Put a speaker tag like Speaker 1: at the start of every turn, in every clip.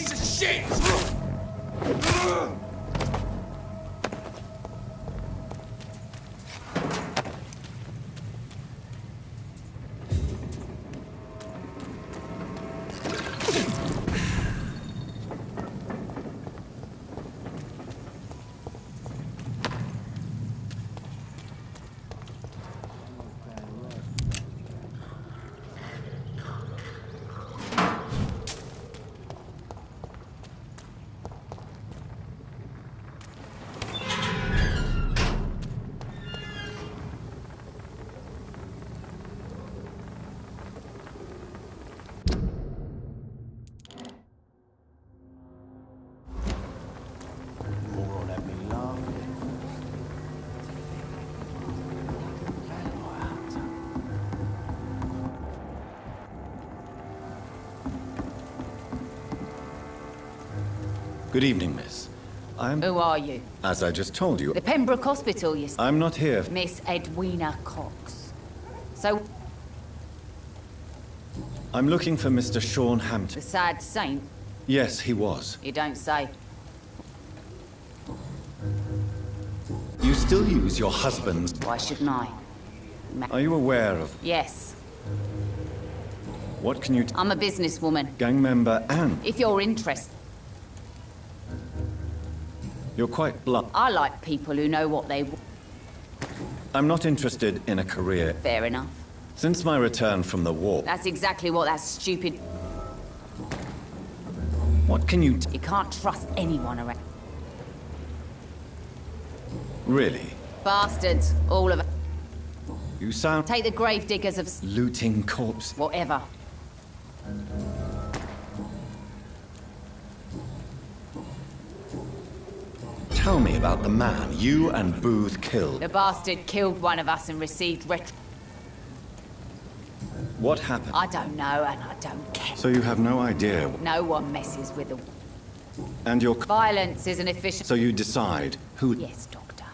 Speaker 1: piece of shit!
Speaker 2: Good evening, miss.
Speaker 3: Who are you?
Speaker 2: As I just told you,
Speaker 3: The Pembroke Hospital, you
Speaker 2: I'm not here.
Speaker 3: Miss Edwina Cox. So,
Speaker 2: I'm looking for Mr. Sean Hampton.
Speaker 3: the sad saint?
Speaker 2: Yes, he was.
Speaker 3: You don't say.
Speaker 2: You still use your husband's...
Speaker 3: Why shouldn't I?
Speaker 2: Are you aware of...
Speaker 3: Yes,
Speaker 2: What can you...
Speaker 3: I'm a businesswoman.
Speaker 2: Gang member and...
Speaker 3: If you're interested,
Speaker 2: You're quite blunt.
Speaker 3: I like people who know what they want.
Speaker 2: I'm not interested in a career.
Speaker 3: Fair enough.
Speaker 2: Since my return from the war...
Speaker 3: That's exactly what that stupid...
Speaker 2: What can you...
Speaker 3: You can't trust anyone around.
Speaker 2: Really?
Speaker 3: Bastards, all of it.
Speaker 2: You sound...
Speaker 3: Take the grave diggers of...
Speaker 2: Looting corpse.
Speaker 3: whatever.
Speaker 2: Tell me about the man you and Booth killed.
Speaker 3: The bastard killed one of us and received
Speaker 2: What happened?
Speaker 3: I don't know, and I don't care.
Speaker 2: So you have no idea.
Speaker 3: No one messes with the...
Speaker 2: And you're...
Speaker 3: Violence is an efficient...
Speaker 2: So you decide who...
Speaker 3: Yes, Doctor.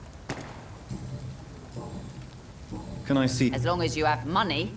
Speaker 2: Can I see...
Speaker 3: As long as you have money.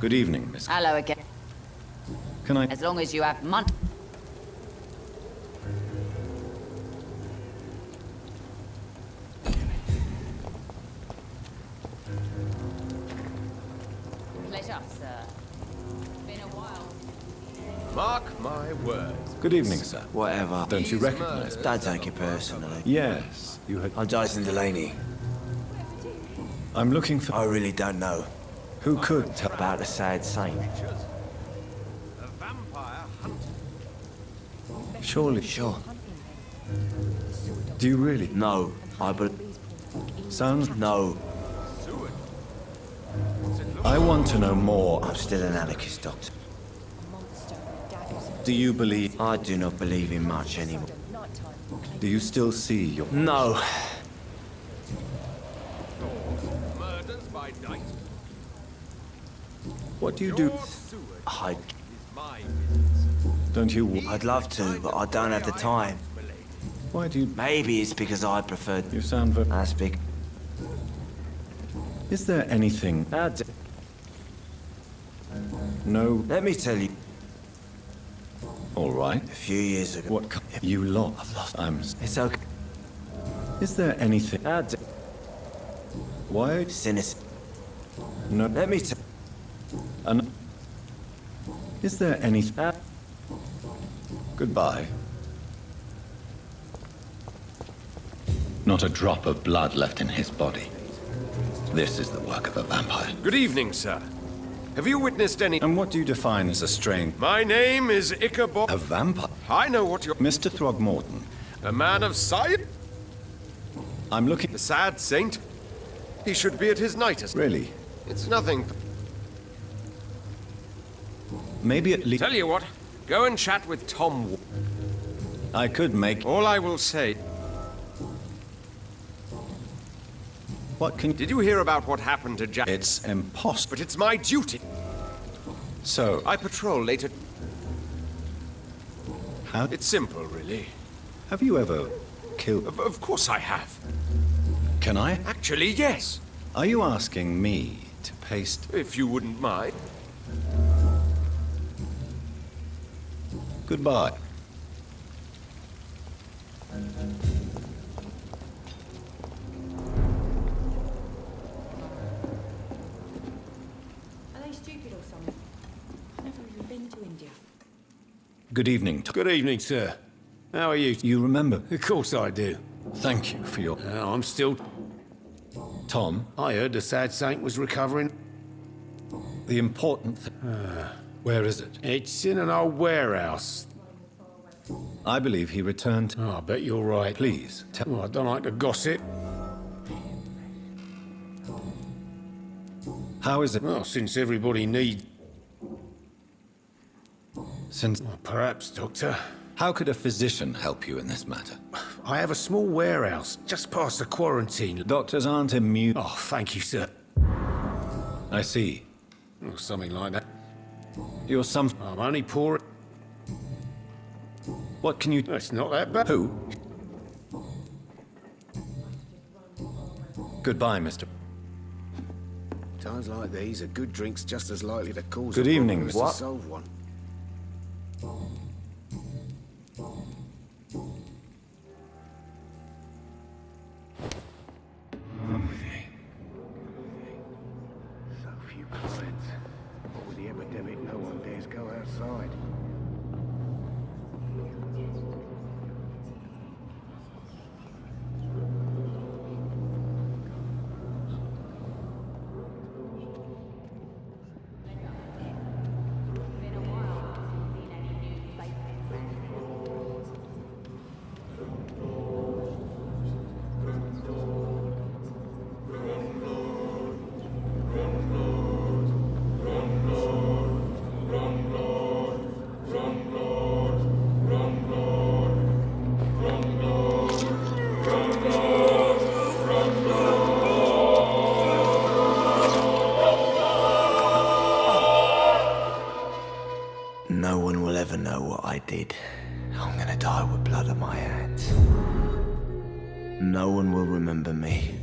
Speaker 2: Good evening, Miss...
Speaker 3: Hello again.
Speaker 2: Can I...
Speaker 3: As long as you have money. Pleasure, sir. Been a while.
Speaker 1: Mark my words.
Speaker 2: Good evening, sir.
Speaker 4: Whatever.
Speaker 2: Don't you recognize me?
Speaker 4: Don't take it personally.
Speaker 2: Yes, you had...
Speaker 4: I'm Dyson Delaney.
Speaker 2: I'm looking for...
Speaker 4: I really don't know
Speaker 2: Who could tell...
Speaker 4: about the sad saint.
Speaker 1: A vampire hunter.
Speaker 2: Surely...
Speaker 4: Sure.
Speaker 2: Do you really...
Speaker 4: No,
Speaker 2: Sounds...
Speaker 4: no.
Speaker 1: Seward. What's it look
Speaker 2: I want to know more.
Speaker 4: I'm still an anarchist, Doctor.
Speaker 2: Do you believe...
Speaker 4: I do not believe in much anymore.
Speaker 2: Do you still see your...
Speaker 4: No,
Speaker 1: my knight.
Speaker 2: What do you do?
Speaker 1: Your seward
Speaker 4: I...
Speaker 1: is my business.
Speaker 2: Don't you...
Speaker 4: I'd love to, but I don't have the time.
Speaker 1: Milady.
Speaker 2: Why do you...
Speaker 4: Maybe it's because I prefer...
Speaker 2: You sound very...
Speaker 4: I speak...
Speaker 2: Is there anything... No...
Speaker 4: Let me tell you,
Speaker 2: All right.
Speaker 4: a few years ago...
Speaker 2: What... You lost.
Speaker 4: I've lost.
Speaker 2: I'm...
Speaker 4: It's okay.
Speaker 2: Is there anything... Why...
Speaker 4: Cynicism.
Speaker 2: No...
Speaker 4: Let me tell...
Speaker 2: An... Is there anything... Goodbye. Not a drop of blood left in his body. This is the work of a vampire.
Speaker 1: Good evening, sir. Have you witnessed any...
Speaker 2: And what do you define as a strange...
Speaker 1: My name is Ichabod.
Speaker 2: A vampire?
Speaker 1: I know what you're...
Speaker 2: Mr. Throgmorton,
Speaker 1: A man of science?
Speaker 2: I'm looking...
Speaker 1: The sad saint? He should be at his night.
Speaker 2: Really?
Speaker 1: It's nothing.
Speaker 2: Maybe at least...
Speaker 1: Tell you what, go and chat with Tom.
Speaker 2: I could make...
Speaker 1: All I will say...
Speaker 2: What can...
Speaker 1: Did you hear about what happened to Jack?
Speaker 2: It's impossible.
Speaker 1: But it's my duty.
Speaker 2: So,
Speaker 1: I patrol later.
Speaker 2: how...
Speaker 1: It's simple, really.
Speaker 2: Have you ever killed...
Speaker 1: Of course I have.
Speaker 2: Can I?
Speaker 1: Actually, yes.
Speaker 2: Are you asking me to paste...
Speaker 1: If you wouldn't mind.
Speaker 2: Goodbye.
Speaker 5: Are they stupid or something? I've never even been to India.
Speaker 2: Good evening.
Speaker 6: Good evening, sir. How are you?
Speaker 2: You remember?
Speaker 6: Of course I do.
Speaker 2: Thank you for your...
Speaker 6: I'm still...
Speaker 2: Tom,
Speaker 6: I heard the sad saint was recovering.
Speaker 2: the important thing... Where is it?
Speaker 6: It's in an old warehouse.
Speaker 2: I believe he returned...
Speaker 6: Oh, I bet you're right.
Speaker 2: Please, tell...
Speaker 6: Oh, I don't like to gossip.
Speaker 2: How is it
Speaker 6: Well, since everybody needs...
Speaker 2: since...
Speaker 6: Perhaps, Doctor.
Speaker 2: How could a physician help you in this matter?
Speaker 6: I have a small warehouse just past the quarantine.
Speaker 2: Doctors aren't immune...
Speaker 6: Oh, thank you, sir.
Speaker 2: I see.
Speaker 6: Or something like that.
Speaker 2: You're some...
Speaker 6: I'm only poor...
Speaker 2: What can you...
Speaker 6: It's not that bad.
Speaker 2: Who? Goodbye, Mr...
Speaker 7: Times like these, a good drink's just as likely to cause
Speaker 2: Good
Speaker 7: a
Speaker 2: evening,
Speaker 7: problem as
Speaker 2: what?
Speaker 7: to solve one. So few clients. What with the epidemic, no one dares go outside.
Speaker 3: Been a while since seen any new faces.
Speaker 4: No one will ever know what I did. I'm gonna die with blood on my hands. No one will remember me.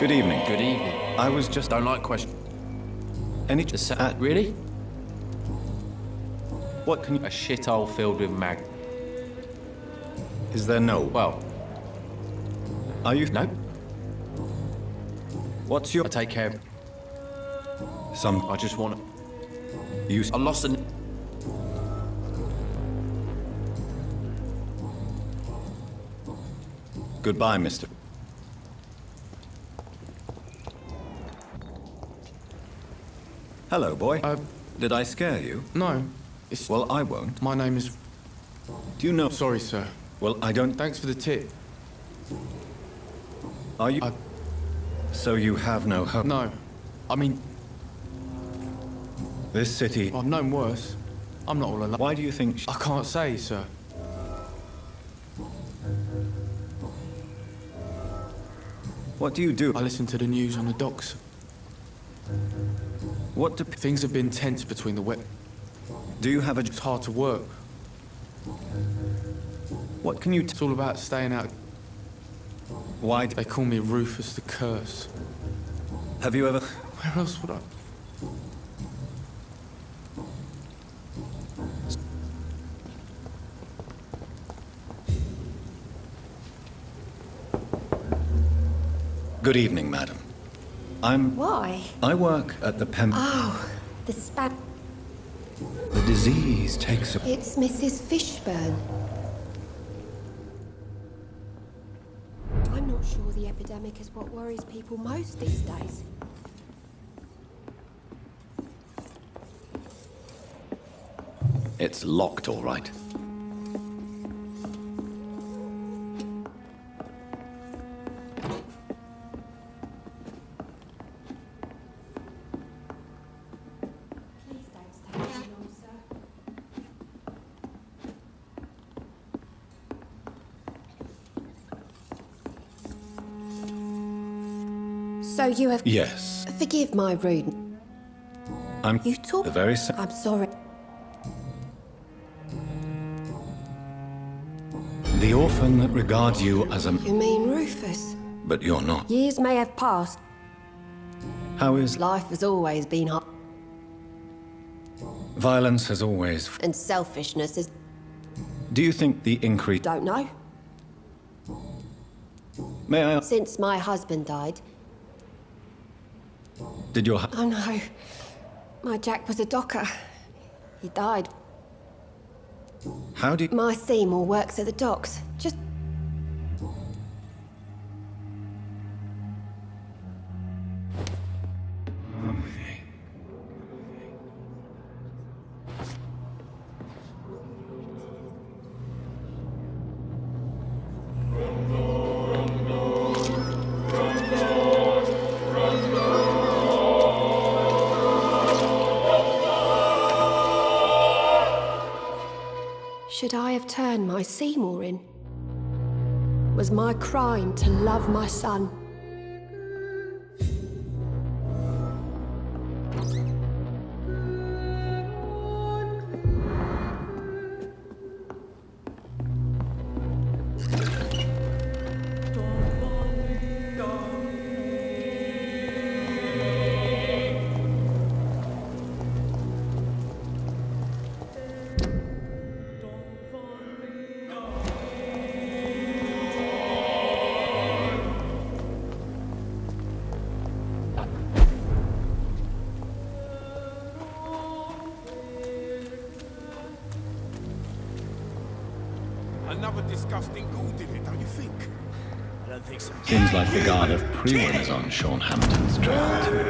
Speaker 2: Good evening.
Speaker 8: Good evening.
Speaker 2: I was just...
Speaker 8: Don't like questions.
Speaker 2: Any...
Speaker 8: Really?
Speaker 2: What can you...
Speaker 8: A shithole filled with mag.
Speaker 2: Is there no...
Speaker 8: Well,
Speaker 2: Are you...
Speaker 8: no.
Speaker 2: What's your...
Speaker 8: I take care of.
Speaker 2: Some...
Speaker 8: I just want to.
Speaker 2: You...
Speaker 8: I lost an.
Speaker 2: Goodbye, Mr... Hello, boy. Did I scare you?
Speaker 8: No.
Speaker 2: Well, I won't.
Speaker 8: My name is...
Speaker 2: Do you know...
Speaker 8: Sorry, sir.
Speaker 2: Well, I don't...
Speaker 8: Thanks for the tip.
Speaker 2: Are you...
Speaker 8: I-
Speaker 2: So you have no hope?
Speaker 8: No. I mean,
Speaker 2: This city...
Speaker 8: I've known worse. I'm not all alone.
Speaker 2: Why do you think...
Speaker 8: I can't say, sir.
Speaker 2: What do you do?
Speaker 8: I listen to the news on the docks.
Speaker 2: What do...
Speaker 8: Things have been tense between the wet...
Speaker 2: Do you have a...
Speaker 8: It's hard to work.
Speaker 2: What can you...
Speaker 8: It's all about staying out.
Speaker 2: Why...
Speaker 8: They call me Rufus the Curse.
Speaker 2: Have you ever...
Speaker 8: Where else would I...
Speaker 2: Good evening, madam.
Speaker 5: Why?
Speaker 2: I work at the Pem...
Speaker 5: Oh, the spat.
Speaker 2: The disease takes a...
Speaker 5: It's Mrs. Fishburne. I'm not sure the epidemic is what worries people most these days.
Speaker 2: It's locked, all right.
Speaker 5: Please don't stay too long, sir. So you have...
Speaker 2: Yes.
Speaker 5: Forgive my rude...
Speaker 2: I'm...
Speaker 5: You talk...
Speaker 2: The very same...
Speaker 5: I'm sorry.
Speaker 2: The orphan that regards you as a...
Speaker 5: You mean Rufus?
Speaker 2: But you're not.
Speaker 5: Years may have passed.
Speaker 2: How is...
Speaker 5: Life has always been hard.
Speaker 2: Violence has always...
Speaker 5: And selfishness is...
Speaker 2: Do you think the increase...
Speaker 5: Don't know.
Speaker 2: May I ask...
Speaker 5: Since my husband died...
Speaker 2: Did your...
Speaker 5: Oh no. My Jack was a docker. He died.
Speaker 2: How do you...
Speaker 5: My Seymour works at the docks. Just... Should I have turned my Seymour in? Was my crime to love my son?
Speaker 1: Another disgusting ghoul did it, don't you think? I don't think so.
Speaker 2: Seems like the guard of Prewin is on Sean Hampton's trail, too.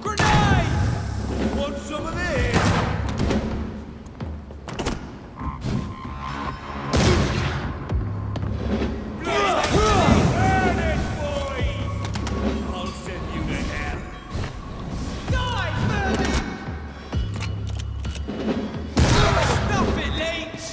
Speaker 1: Grenade! Want some of this? Burn it, boy! I'll send you to hell. Die, Murphy! Stop it, Leech!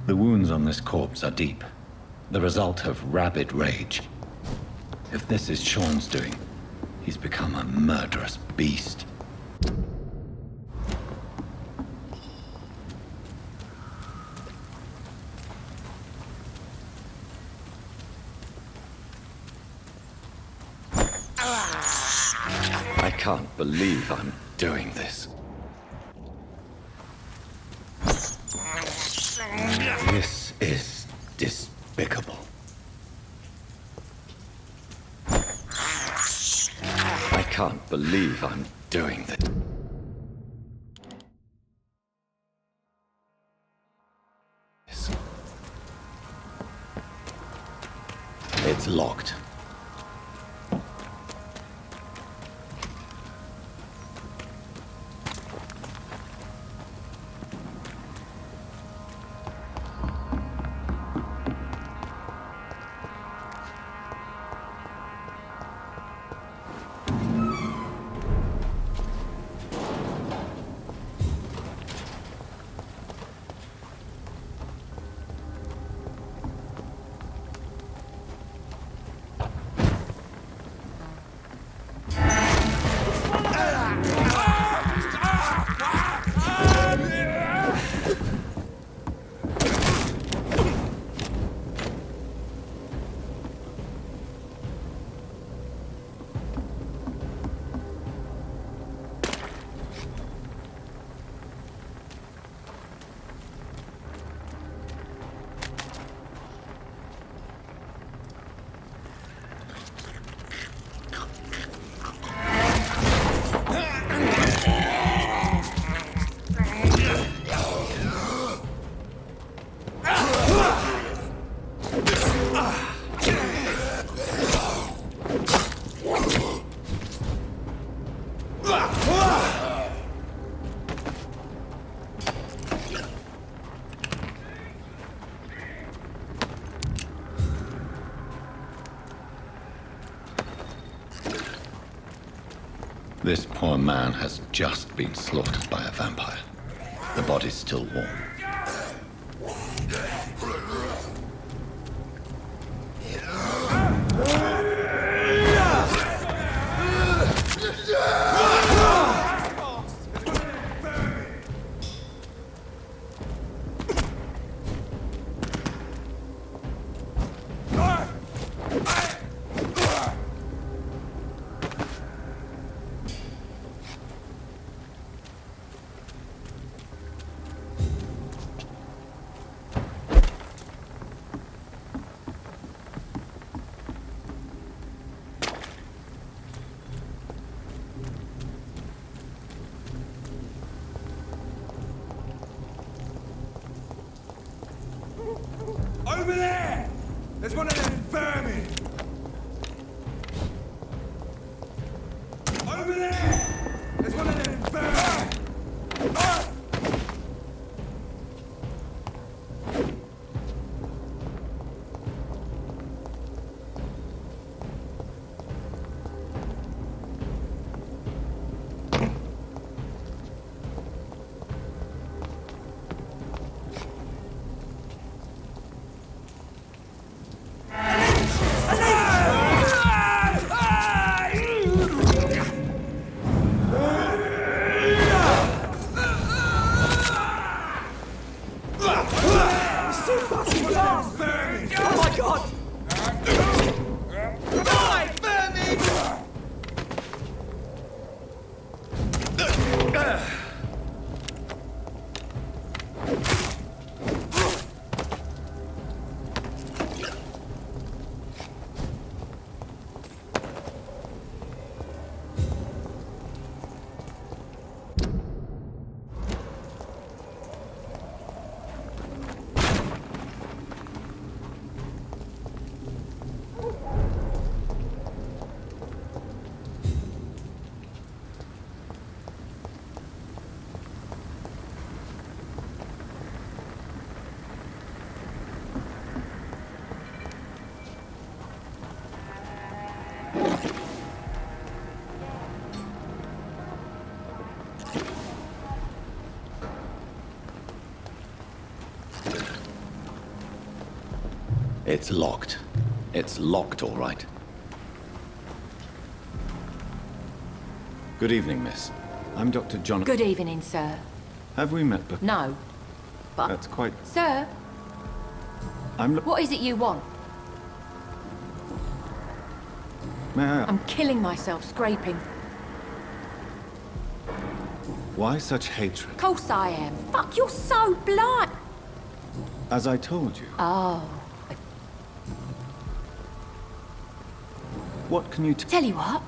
Speaker 2: The wounds on this corpse are deep. The result of rabid rage. If this is Sean's doing, he's become a murderous beast. I can't believe I'm doing this. This is despicable. I can't believe I'm doing this. It's locked. This poor man has just been slaughtered by a vampire. The body's still warm.
Speaker 1: Over there! There's one of them vermin! Over there! There's one of them vermin!
Speaker 2: It's locked. It's locked, all right. Good evening, miss. I'm Dr. John...
Speaker 3: Good evening, sir.
Speaker 2: Have we met before?
Speaker 3: No. But...
Speaker 2: That's quite...
Speaker 3: Sir,
Speaker 2: I'm...
Speaker 3: what is it you want?
Speaker 2: May I...
Speaker 3: I'm killing myself scraping.
Speaker 2: Why such hatred?
Speaker 3: Of course I am. Fuck, you're so blind.
Speaker 2: As I told you.
Speaker 3: Oh.
Speaker 2: What can you
Speaker 3: Tell you what.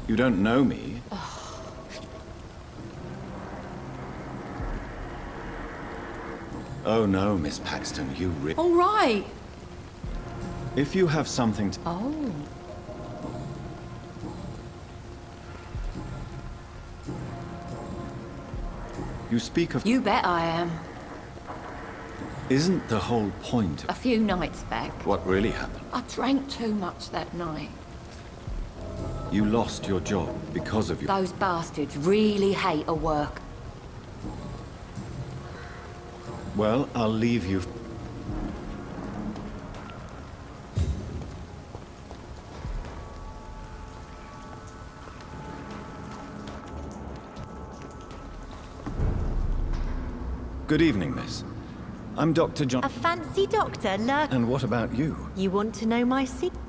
Speaker 2: You don't know me. Oh no, Miss Paxton, you
Speaker 3: All right.
Speaker 2: If you have something to...
Speaker 3: Oh.
Speaker 2: You speak of...
Speaker 3: You bet I am.
Speaker 2: Isn't the whole point
Speaker 3: A
Speaker 2: of
Speaker 3: few nights back,
Speaker 2: what really happened?
Speaker 3: I drank too much that night.
Speaker 2: You lost your job because of your...
Speaker 3: Those bastards really hate a work.
Speaker 2: Well, I'll leave you... Good evening, miss. I'm Dr. John...
Speaker 9: A fancy doctor, lurk.
Speaker 2: And what about you?
Speaker 9: You want to know my secret?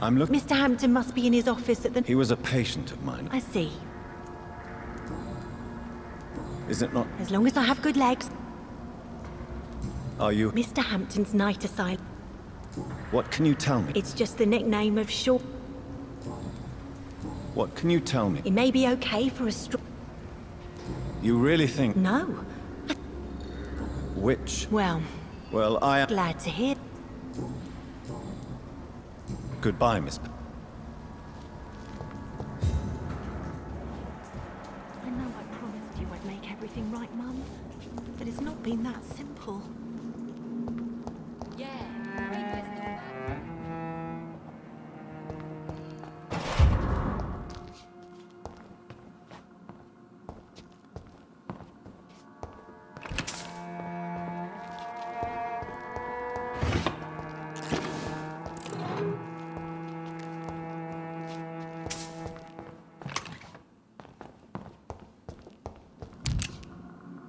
Speaker 2: I'm looking...
Speaker 9: Mr. Hampton must be in his office at the...
Speaker 2: He was a patient of mine.
Speaker 9: I see.
Speaker 2: Is it not...
Speaker 9: As long as I have good legs.
Speaker 2: Are you...
Speaker 9: Mr. Hampton's night asylum.
Speaker 2: What can you tell me?
Speaker 9: It's just the nickname of Shaw.
Speaker 2: What can you tell me?
Speaker 9: It may be okay for a
Speaker 2: You really think...
Speaker 9: No.
Speaker 2: Which?
Speaker 9: Well,
Speaker 2: Well, I am...
Speaker 9: glad to hear.
Speaker 2: Goodbye, Miss...
Speaker 9: I know I promised you I'd make everything right, Mum. But it's not been that simple.
Speaker 3: Yeah.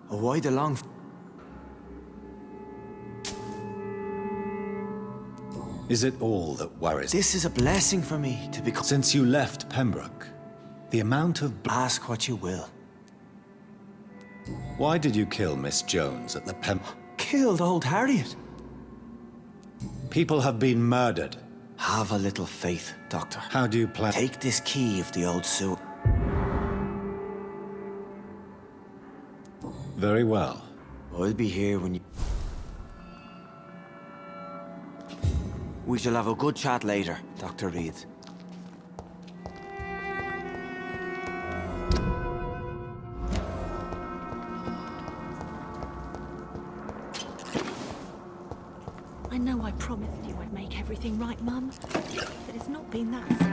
Speaker 4: Why the long...
Speaker 2: Is it all that worries...
Speaker 4: This is a blessing for me to become...
Speaker 2: Since you left Pembroke, the amount of...
Speaker 4: Ask what you will.
Speaker 2: Why did you kill Miss Jones at the
Speaker 4: Killed old Harriet.
Speaker 2: People have been murdered.
Speaker 4: Have a little faith, Doctor.
Speaker 2: How do you plan...
Speaker 4: Take this key of the old sewer.
Speaker 2: Very well.
Speaker 4: I'll be here when you... We shall have a good chat later, Dr. Reed.
Speaker 9: I know I promised you I'd make everything right, Mum. But it's not been that simple.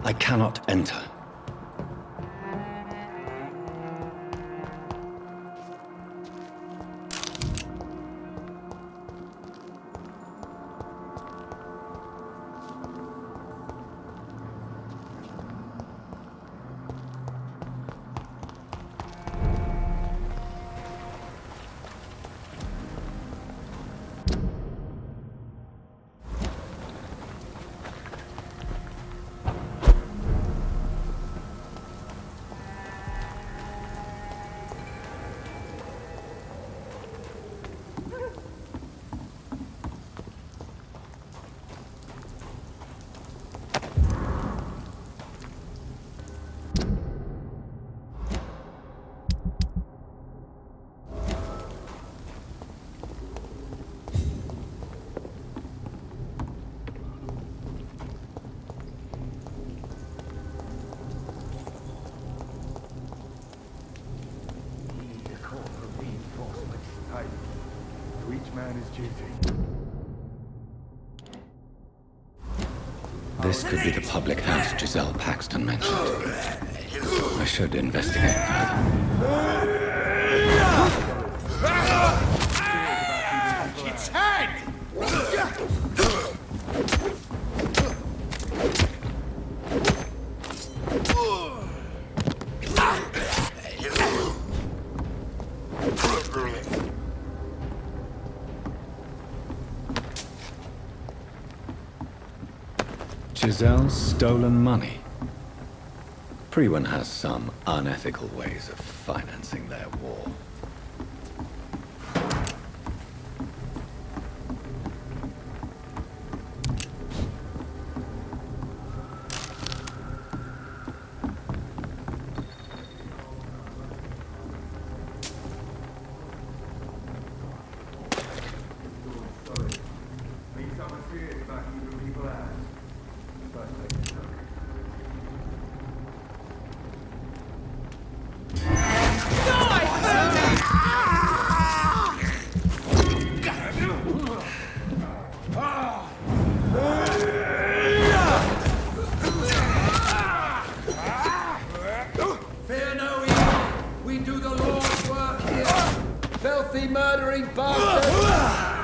Speaker 2: I cannot enter.
Speaker 7: To each man his duty.
Speaker 2: This could be the public house Giselle Paxton mentioned. I should investigate further.
Speaker 1: Its head!
Speaker 2: Giselle's stolen money. Priwen has some unethical ways of financing their war.
Speaker 10: Fear no evil. We do the Lord's work here. Filthy, murdering bastards.